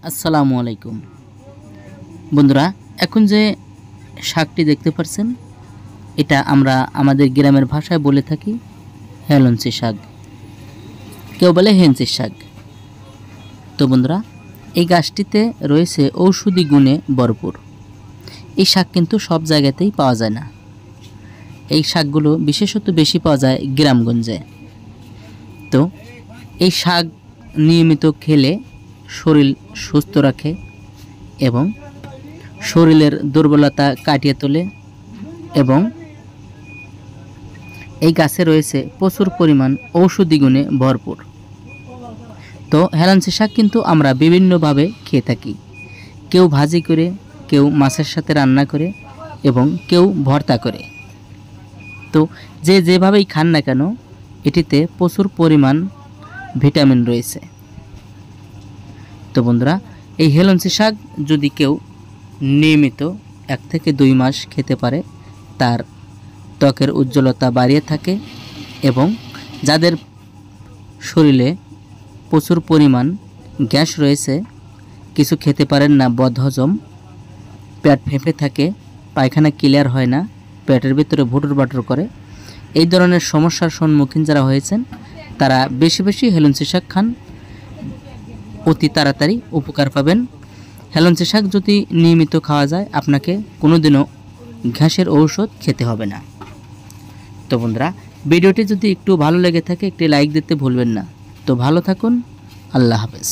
আসসালামু আলাইকুম বন্ধুরা, এখন যে শাকটি দেখতে পাচ্ছেন এটা আমরা আমাদের গ্রামের ভাষায় বলে থাকি হেলঞ্চি শাক, কেউ বলে হেঞ্চি শাক। তো বন্ধুরা, এই গাছটিতে রয়েছে ঔষধি গুণে ভরপুর। এই শাক কিন্তু সব জায়গাতেই পাওয়া যায় না। এই শাকগুলো বিশেষত বেশি পাওয়া যায় গ্রামগঞ্জে। তো এই শাক নিয়মিত খেলে শরীর সুস্থ রাখে এবং শরীরের দুর্বলতা কাটিয়ে তোলে এবং এই গাছে রয়েছে প্রচুর পরিমাণ ঔষধি গুণে ভরপুর। তো হেলাঞ্চি শাক কিন্তু আমরা বিভিন্নভাবে খেয়ে থাকি। কেউ ভাজি করে, কেউ মাছের সাথে রান্না করে এবং কেউ ভর্তা করে। তো যে যেভাবেই খান না কেন, এটিতে প্রচুর পরিমাণ ভিটামিন রয়েছে। তো বন্ধুরা, এই হেলঞ্চি শাক যদি কেউ নিয়মিত 1 থেকে 2 মাস খেতে পারে, তার ত্বকের উজ্জ্বলতা বাড়িয়ে থাকে এবং যাদের শরীরে প্রচুর পরিমাণ গ্যাস রয়েছে, কিছু খেতে পারেন না, বদহজম, পেট ফেঁপে থাকে, পায়খানা ক্লিয়ার হয় না, পেটের ভিতরে ভুটুর বাটুর করে, এই ধরনের সমস্যার সম্মুখীন যারা হয়েছেন তারা বেশি বেশি হেলঞ্চি শাক খান, অতি তাড়াতাড়ি উপকার পাবেন। হেলঞ্চি শাক যদি নিয়মিত খাওয়া যায়, আপনাকে কোনোদিনও ঘাসের ঔষধ খেতে হবে না। তো বন্ধুরা, ভিডিওটি যদি একটু ভালো লেগে থাকে একটি লাইক দিতে ভুলবেন না। তো ভালো থাকুন, আল্লাহ হাফেজ।